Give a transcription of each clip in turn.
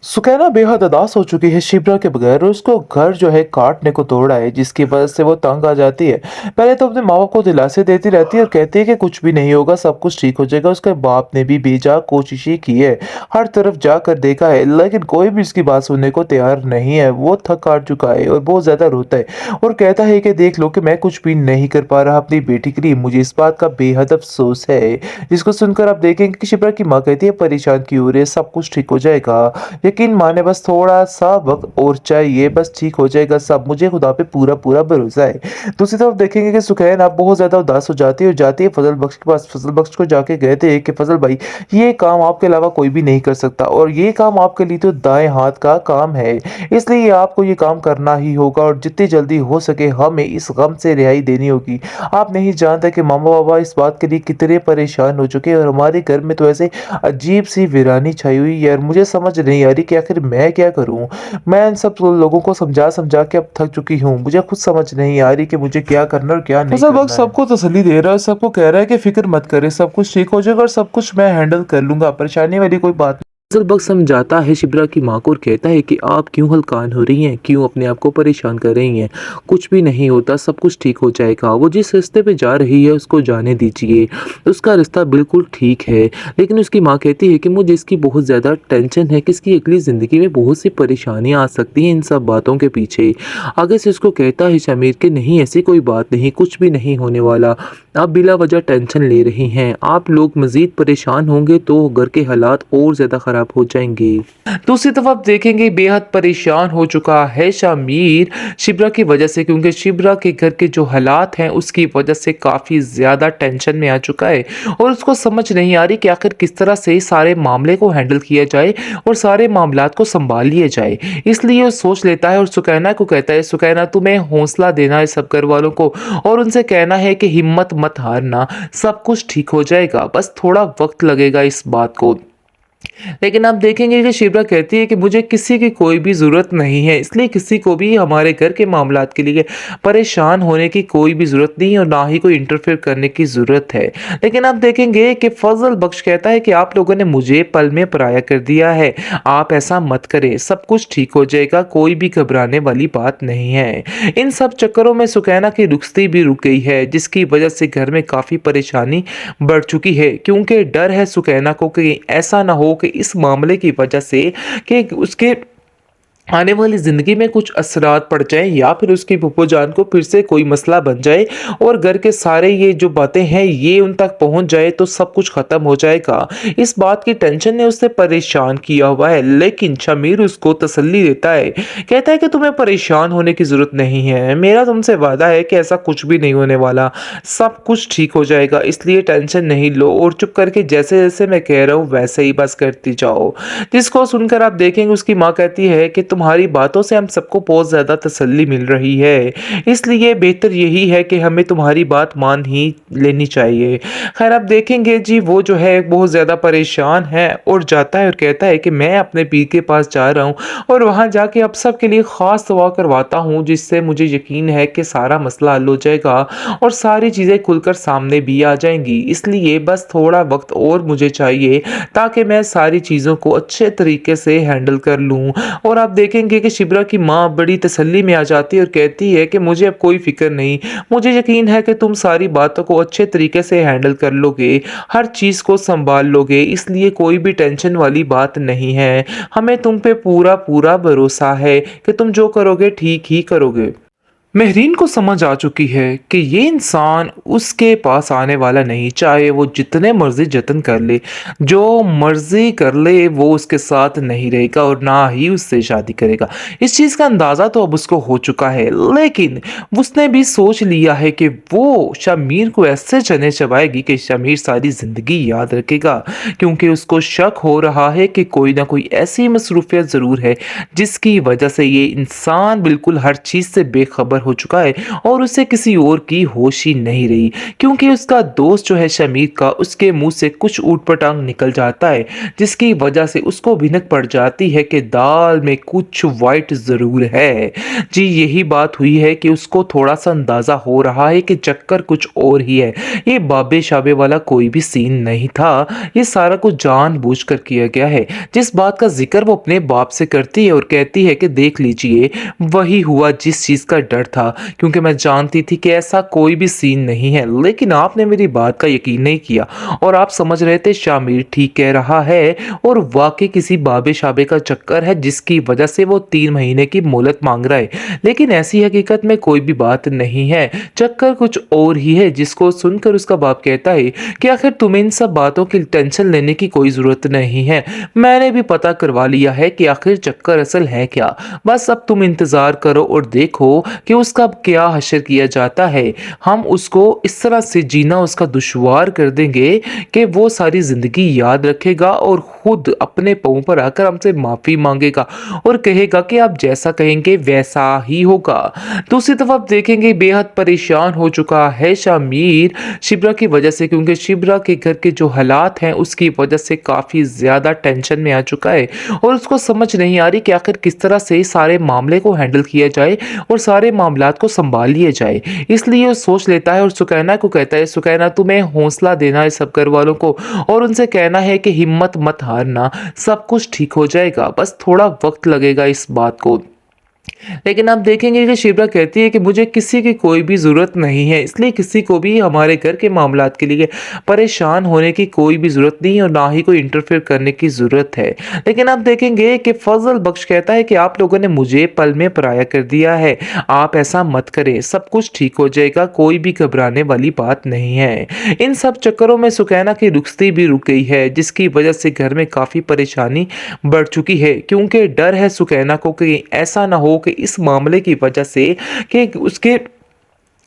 सुकैना बेहद उदास हो चुकी है शिप्रा के बगैर और उसको घर जो है काटने को तोड़ा है जिसकी वजह से वो तंग आ जाती है। पहले तो अपने माँ बाप को दिलासे देती रहती है और कहती है कि कुछ भी नहीं होगा, सब कुछ ठीक हो जाएगा। उसके बाप ने भी बेजा कोशिशें की है, हर तरफ जाकर देखा है, लेकिन कोई भी उसकी बात सुनने को तैयार नहीं है। वो थक हार चुका है और बहुत ज्यादा रोता है और कहता है कि देख लो कि मैं कुछ भी नहीं कर पा रहा अपनी बेटी के लिए, मुझे इस बात का बेहद अफसोस है। जिसको सुनकर आप देखेंगे कि शिप्रा की माँ कहती है परेशान क्यों हो रही है, सब कुछ ठीक हो जाएगा, यकीन माने, बस थोड़ा-सा वक़्त और चाहिए, बस ठीक हो जाएगा सब, मुझे खुदा पे पूरा पूरा भरोसा है। दूसरी तरफ देखेंगे कि सुकैना बहुत ज़्यादा उदास हो जाती है और जाती है फज़ल बख्श के पास। फज़ल बख्श को जाके कहते हैं कि फज़ल भाई, ये काम आपके अलावा कोई भी नहीं कर सकता और ये काम आपके लिए तो दाएँ हाथ का काम है, इसलिए आपको ये काम करना ही होगा और जितनी जल्दी हो सके हमें इस गम से रिहाई देनी होगी। आप नहीं जानते कि मम्मा-पापा इस बात के लिए कितने परेशान हो चुके हैं और हमारे घर में तो ऐसे अजीब-सी वीरानी छाई हुई है और मुझे समझ नहीं आ रही कि आखिर मैं क्या करूँ? मैं इन सब लोगों को समझा-समझा के अब थक चुकी हूँ। मुझे खुद समझ नहीं आ रही कि मुझे क्या करना है और क्या नहीं करना है। सबको तसल्ली दे रहा है, सबको कह रहा है कि फ़िक्र मत करें, सब कुछ ठीक हो जाएगा और सब कुछ मैं हैंडल कर लूँगा, परेशानी वाली कोई बात। फजल बख्श समझाता है शिप्रा की माँ को और कहता है कि आप क्यों हलकान हो रही हैं, क्यों अपने आप को परेशान कर रही हैं। कुछ भी नहीं होता, सब कुछ ठीक हो जाएगा। वो जिस रास्ते पे जा रही है उसको जाने दीजिए, उसका रास्ता बिल्कुल ठीक है। लेकिन उसकी माँ कहती है कि मुझे इसकी बहुत ज़्यादा टेंशन है कि इसकी अगली ज़िंदगी में बहुत सी परेशानियाँ आ सकती हैं इन सब बातों के पीछे। आगे से उसको कहता है शमीर कि नहीं, ऐसी कोई बात नहीं, कुछ भी नहीं होने वाला। आप बिला वजह टेंशन ले रही हैं, आप लोग मज़ीद परेशान होंगे तो घर के हालात और ज़्यादा ख़राब हो जाएंगे। दूसरी तरफ आप देखेंगे बेहद परेशान हो चुका है शामिर शिब्रा की वजह से, क्योंकि शिब्रा के घर के जो हालात हैं उसकी वजह से काफ़ी ज़्यादा टेंशन में आ चुका है और उसको समझ नहीं आ रही कि आखिर किस तरह से सारे मामले को हैंडल किया जाए और सारे मामलात को संभाल लिया जाए। इसलिए वो सोच लेता है और सुकैना को कहता है, सुकैना तुम्हें हौसला देना है सब घर वालों को और उनसे कहना है कि हिम्मत मत हारना, सब कुछ ठीक हो जाएगा, बस थोड़ा वक्त लगेगा इस बात को। लेकिन आप देखेंगे कि शिप्रा कहती है कि मुझे किसी की कोई भी ज़रूरत नहीं है, इसलिए किसी को भी हमारे घर के मामलात के लिए परेशान होने की कोई भी ज़रूरत नहीं है और ना ही कोई इंटरफेयर करने की ज़रूरत है। लेकिन आप देखेंगे कि फजल बख्श कहता है कि आप लोगों ने मुझे पल में पराया कर दिया है, आप ऐसा मत करें, सब कुछ ठीक हो जाएगा, कोई भी घबराने वाली बात नहीं है। इन सब चक्करों में सुकैना की रुखसती भी रुक गई है, जिसकी वजह से घर में काफ़ी परेशानी बढ़ चुकी है, क्योंकि डर है सुकैना को कि ऐसा ना हो कि इस मामले की वजह से कि उसके आने वाली ज़िंदगी में कुछ असरात पड़ जाएँ या फिर उसकी फूफो जान को फिर से कोई मसला बन जाए और घर के सारे ये जो बातें हैं ये उन तक पहुंच जाए तो सब कुछ ख़त्म हो जाएगा। इस बात की टेंशन ने उसे परेशान किया हुआ है, लेकिन शमीर उसको तसल्ली देता है, कहता है कि तुम्हें परेशान होने की ज़रूरत नहीं है, मेरा तुमसे वादा है कि ऐसा कुछ भी नहीं होने वाला, सब कुछ ठीक हो जाएगा, इसलिए टेंशन नहीं लो और चुप करके जैसे जैसे मैं कह रहा हूँ वैसे ही बस करती जाओ। जिसको सुनकर आप देखेंगे उसकी माँ कहती है कि तुम्हारी बातों से हम सबको बहुत ज़्यादा तसल्ली मिल रही है, इसलिए बेहतर यही है कि हमें तुम्हारी बात मान ही लेनी चाहिए। खैर आप देखेंगे जी वो जो है बहुत ज़्यादा परेशान है और जाता है और कहता है कि मैं अपने पीर के पास जा रहा हूँ और वहाँ जाके अब सब के लिए ख़ास दुआ करवाता हूँ, जिससे मुझे यकीन है कि सारा मसला हल हो जाएगा और सारी चीज़ें खुलकर सामने भी आ जाएंगी। इसलिए बस थोड़ा वक्त और मुझे चाहिए ताकि मैं सारी चीज़ों को अच्छे तरीके से हैंडल कर लूँ। और आप देखेंगे कि शिप्रा की माँ बड़ी तसल्ली में आ जाती है और कहती है कि मुझे अब कोई फ़िक्र नहीं, मुझे यकीन है कि तुम सारी बातों को अच्छे तरीके से हैंडल कर लोगे, हर चीज़ को सँभाल लोगे, इसलिए कोई भी टेंशन वाली बात नहीं है। हमें तुम पे पूरा भरोसा है कि तुम जो करोगे ठीक ही करोगे। मेहरीन को समझ आ चुकी है कि ये इंसान उसके पास आने वाला नहीं, चाहे वो जितने मर्जी जतन कर ले, जो मर्जी कर ले, वो उसके साथ नहीं रहेगा और ना ही उससे शादी करेगा। इस चीज़ का अंदाज़ा तो अब उसको हो चुका है, लेकिन उसने भी सोच लिया है कि वो शमीर को ऐसे चने चबाएगी कि शमीर सारी ज़िंदगी याद रखेगा, क्योंकि उसको शक हो रहा है कि कोई ना कोई ऐसी मसरूफियत ज़रूर है जिसकी वजह से ये इंसान बिल्कुल हर चीज़ से बेखबर हो चुका है और उसे किसी और की होश ही नहीं रही, क्योंकि उसका दोस्त जो है शमीर का, उसके मुंह से कुछ ऊटपटांग निकल जाता है, जिसकी वजह से उसको भनक पड़ जाती है कि दाल में कुछ वाइट ज़रूर है। जी, यही बात हुई है कि उसको थोड़ा-सा अंदाज़ा हो रहा है कि चक्कर कुछ और ही है। ये बाबे-शाबे वाला कोई भी सीन नहीं था, ये सारा कुछ जानबूझकर किया गया है। जिस बात का ज़िक्र वो अपने बाप से करती है और कहती है कि देख लीजिए, वही हुआ जिस चीज़ का डर था, क्योंकि मैं जानती थी कि ऐसा कोई भी सीन नहीं है, लेकिन आपने मेरी बात का यकीन नहीं किया और आप समझ रहे थे शामिर ठीक कह रहा है और वाक़ई किसी बाबे-शाबे का चक्कर है, जिसकी वजह से वो 3 महीने की मोहलत माँग रहा है। लेकिन ऐसी हकीकत में कोई भी बात नहीं है, चक्कर कुछ और ही है। जिसको सुनकर उसका बाप कहता है कि आखिर तुम्हें इन सब बातों की टेंशन लेने की कोई ज़रूरत नहीं है। मैंने भी पता करवा लिया है कि आखिर चक्कर असल है क्या। बस अब तुम इंतज़ार करो और देखो कि उसका अब क्या हश्र किया जाता है। हम उसको इस तरह से जीना उसका दुश्वार कर देंगे कि वो सारी ज़िंदगी याद रखेगा और खुद अपने पाँव पर आकर हमसे माफ़ी माँगेगा और कहेगा कि आप जैसा कहेंगे वैसा ही होगा। दूसरी तरफ आप देखेंगे बेहद परेशान हो चुका है शामिर शिब्रा की वजह से, क्योंकि शिब्रा के घर के जो हालात हैं उसकी वजह से काफ़ी ज़्यादा टेंशन में आ चुका है और उसको समझ नहीं आ रही कि आखिर किस तरह से सारे मामले को हैंडल किया जाए और सारे मामलात को संभाल लिया जाए। इसलिए वो सोच लेता है और सुकैना को कहता है, सुकैना तुम्हें हौसला देना है सब घर वालों को और उनसे कहना है कि हिम्मत मत हारना, सब कुछ ठीक हो जाएगा, बस थोड़ा वक्त लगेगा इस बात को। लेकिन आप देखेंगे कि शिप्रा कहती है कि मुझे किसी की कोई भी ज़रूरत नहीं है, इसलिए किसी को भी हमारे घर के मामलात के लिए परेशान होने की कोई भी ज़रूरत नहीं है और ना ही कोई इंटरफेयर करने की ज़रूरत है। लेकिन आप देखेंगे कि फजल बख्श कहता है कि आप लोगों ने मुझे पल में पराया कर दिया है, आप ऐसा मत करें, सब कुछ ठीक हो जाएगा, कोई भी घबराने वाली बात नहीं है। इन सब चक्करों में सुकैना की रुखसती भी रुक गई है, जिसकी वजह से घर में काफ़ी परेशानी बढ़ चुकी है, क्योंकि डर है सुकैना को कि ऐसा ना हो कि इस मामले की वजह से कि उसके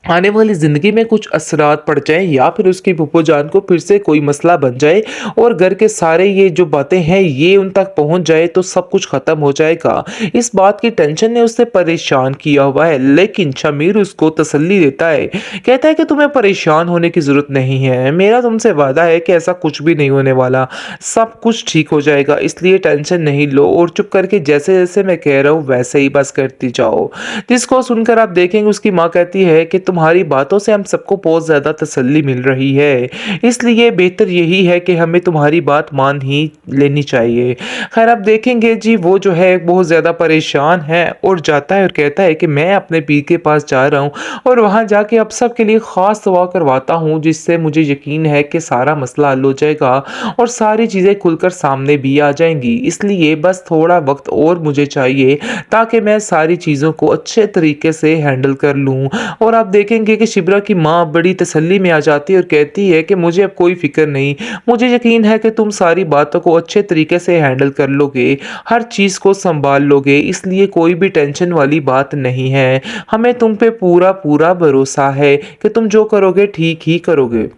आने वाली ज़िंदगी में कुछ असरात पड़ जाएँ या फिर उसकी फूफो जान को फिर से कोई मसला बन जाए और घर के सारे ये जो बातें हैं ये उन तक पहुंच जाए तो सब कुछ ख़त्म हो जाएगा। इस बात की टेंशन ने उसे परेशान किया हुआ है, लेकिन शमीर उसको तसल्ली देता है, कहता है कि तुम्हें परेशान होने की ज़रूरत नहीं है, मेरा तुमसे वादा है कि ऐसा कुछ भी नहीं होने वाला, सब कुछ ठीक हो जाएगा, इसलिए टेंशन नहीं लो और चुप करके जैसे जैसे मैं कह रहा हूँ वैसे ही बस करती जाओ। जिसको सुनकर आप देखेंगे उसकी माँ कहती है कि तुम्हारी बातों से हम सबको बहुत ज़्यादा तसल्ली मिल रही है, इसलिए बेहतर यही है कि हमें तुम्हारी बात मान ही लेनी चाहिए। खैर आप देखेंगे जी वो जो है बहुत ज़्यादा परेशान है और जाता है और कहता है कि मैं अपने पीर के पास जा रहा हूँ और वहाँ जाके अब सब के लिए ख़ास दुआ करवाता हूँ, जिससे मुझे यकीन है कि सारा मसला हल हो जाएगा और सारी चीज़ें खुलकर सामने भी आ जाएंगी। इसलिए बस थोड़ा वक्त और मुझे चाहिए ताकि मैं सारी चीज़ों को अच्छे तरीके से हैंडल कर लूँ। और आप देखेंगे कि शिब्रा की माँ बड़ी तसल्ली में आ जाती है और कहती है कि मुझे अब कोई फ़िक्र नहीं, मुझे यकीन है कि तुम सारी बातों को अच्छे तरीके से हैंडल कर लोगे, हर चीज़ को संभाल लोगे, इसलिए कोई भी टेंशन वाली बात नहीं है। हमें तुम पे पूरा भरोसा है कि तुम जो करोगे ठीक ही करोगे।